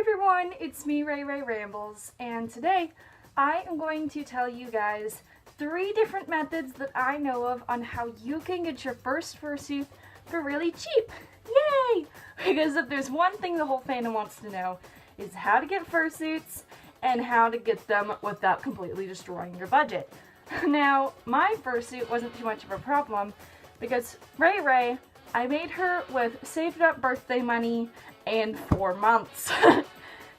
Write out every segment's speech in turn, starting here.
Hi everyone, it's me, Ray Rambles, and today I am going to tell you guys 3 different methods that I know of on how you can get your first fursuit for really cheap. Yay! Because if there's one thing the whole fandom wants to know, is how to get fursuits and how to get them without completely destroying your budget. Now, my fursuit wasn't too much of a problem because Ray, I made her with saved up birthday money and 4 months.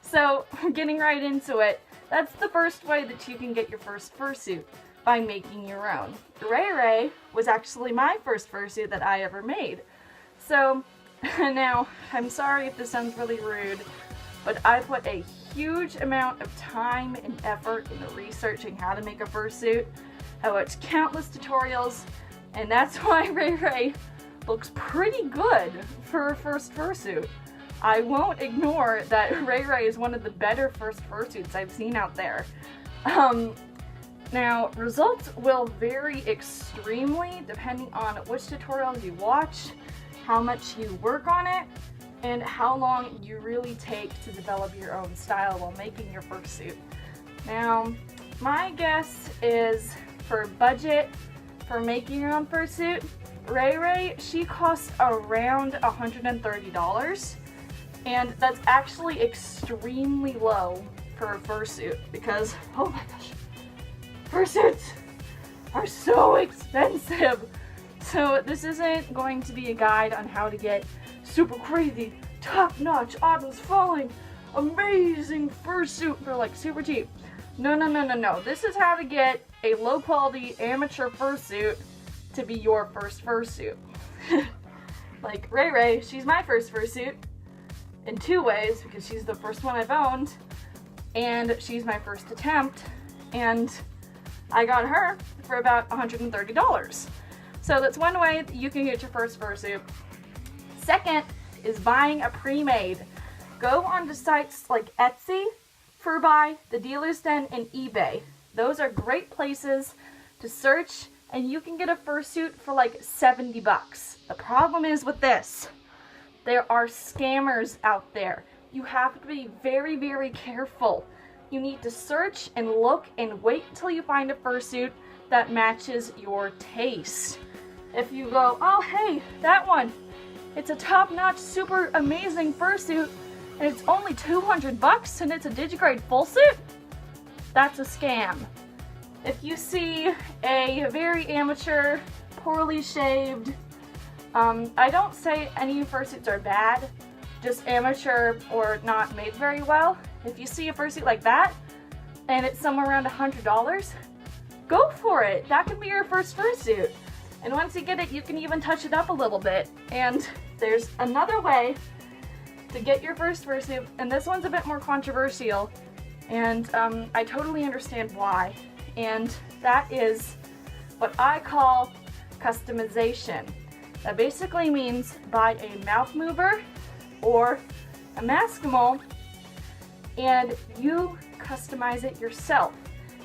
So, getting right into it, that's the first way that you can get your first fursuit, by making your own. Ray was actually my first fursuit that I ever made. So, now, I'm sorry if this sounds really rude, but I put a huge amount of time and effort into researching how to make a fursuit. I watched countless tutorials, and that's why Ray looks pretty good for her first fursuit. I won't ignore that Ray is one of the better first fursuits I've seen out there. Now, results will vary extremely depending on which tutorials you watch, how much you work on it, and how long you really take to develop your own style while making your fursuit. Now, my guess is for budget, for making your own fursuit, Ray, she costs around $130. And that's actually extremely low for a fursuit because, oh my gosh, fursuits are so expensive. So this isn't going to be a guide on how to get super crazy, top-notch, autumn's falling, amazing fursuit for like super cheap. No. This is how to get a low-quality amateur fursuit to be your first fursuit. Like Ray, she's my first fursuit. In 2 ways, because she's the first one I've owned, and she's my first attempt, and I got her for about $130. So that's one way that you can get your first fursuit. Second is buying a pre-made. Go onto sites like Etsy, Furbuy, The Dealer's Den, and eBay. Those are great places to search, and you can get a fursuit for like 70 bucks. The problem is with this, there are scammers out there. You have to be very, very careful. You need to search and look and wait until you find a fursuit that matches your taste. If you go, oh hey, that one, it's a top-notch, super amazing fursuit, and it's only 200 bucks and it's a Digigrade full suit, that's a scam. If you see a very amateur, poorly shaved, I don't say any fursuits are bad, just amateur or not made very well. If you see a fursuit like that, and it's somewhere around $100, go for it. That can be your first fursuit. And once you get it, you can even touch it up a little bit. And there's another way to get your first fursuit, and this one's a bit more controversial, and I totally understand why. And that is what I call customization. That basically means buy a mouth mover or a maskimal and you customize it yourself.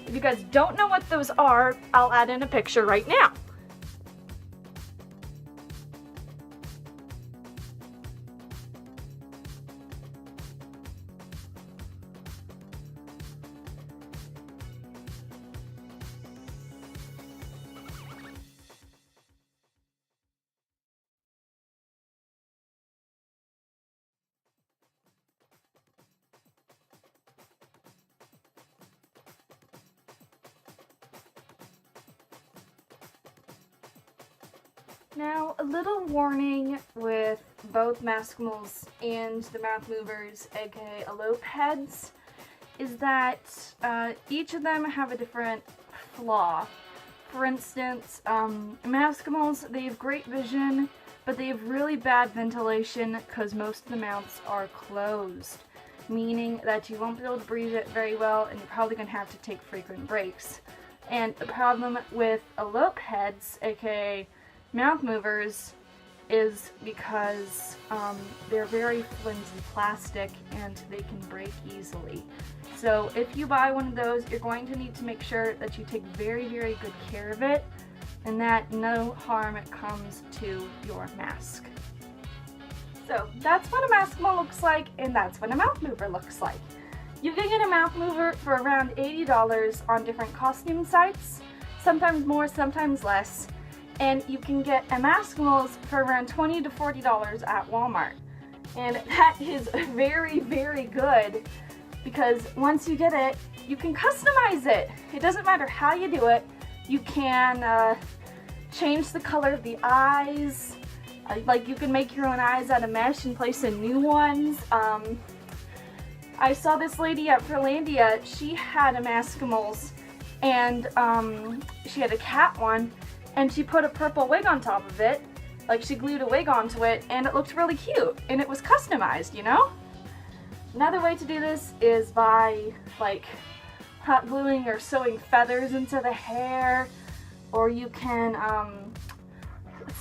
If you guys don't know what those are, I'll add in a picture right now. Now, a little warning with both Maskimals and the mouth movers, aka elope heads, is that each of them have a different flaw. For instance, Maskimals, they have great vision, but they have really bad ventilation because most of the mouths are closed, meaning that you won't be able to breathe it very well and you're probably going to have to take frequent breaks. And the problem with elope heads, aka mouth movers, is because they're very flimsy plastic and they can break easily. So if you buy one of those, you're going to need to make sure that you take very, very good care of it and that no harm comes to your mask. So that's what a Maskimal looks like, and that's what a mouth mover looks like. You can get a mouth mover for around $80 on different costume sites, sometimes more, sometimes less. And you can get a Maskamals for around $20 to $40 at Walmart. And that is very, very good because once you get it, you can customize it. It doesn't matter how you do it. You can change the color of the eyes. Like you can make your own eyes out of mesh and place in new ones. I saw this lady at Furlandia. She had a Maskamals and she had a cat one, and she put a purple wig on top of it. Like she glued a wig onto it, and it looked really cute, and it was customized, you know? Another way to do this is by like hot gluing or sewing feathers into the hair, or you can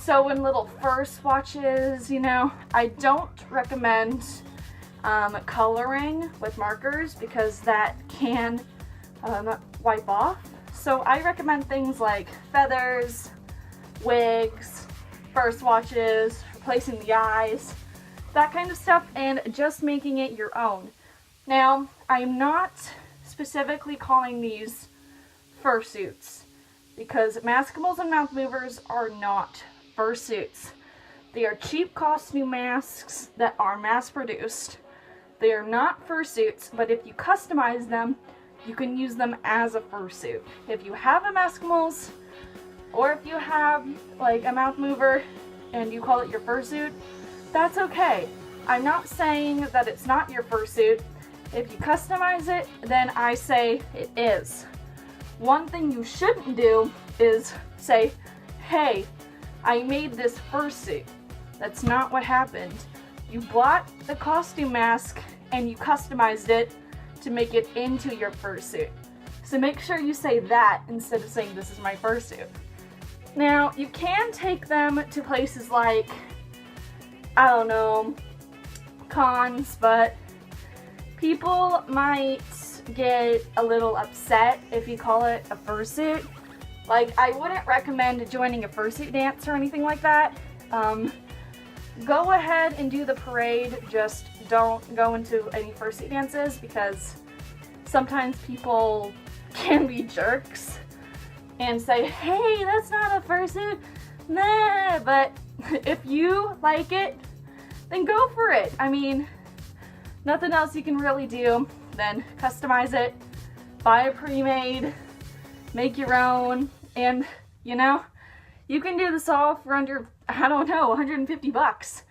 sew in little fur swatches, you know. I don't recommend coloring with markers because that can wipe off. So I recommend things like feathers, wigs, fur swatches, replacing the eyes, that kind of stuff, and just making it your own. Now, I'm not specifically calling these fursuits because Maskamals and mouth movers are not fursuits. They are cheap costume masks that are mass produced. They are not fursuits, but if you customize them, you can use them as a fursuit. If you have a Maskamals, or if you have like a mouth mover and you call it your fursuit, that's okay. I'm not saying that it's not your fursuit. If you customize it, then I say it is. One thing you shouldn't do is say, hey, I made this fursuit. That's not what happened. You bought the costume mask and you customized it to make it into your fursuit. So make sure you say that instead of saying this is my fursuit. Now, you can take them to places like, I don't know, cons, but people might get a little upset if you call it a fursuit. Like, I wouldn't recommend joining a fursuit dance or anything like that. Go ahead and do the parade, just don't go into any fursuit dances because sometimes people can be jerks and say, hey, that's not a fursuit, nah, but if you like it, then go for it. I mean, nothing else you can really do than customize it, buy a pre-made, make your own, and you know, you can do this all for under, I don't know, 150 bucks.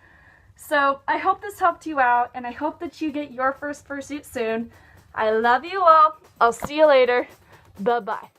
So I hope this helped you out, and I hope that you get your first fursuit soon. I love you all. I'll see you later. Bye-bye.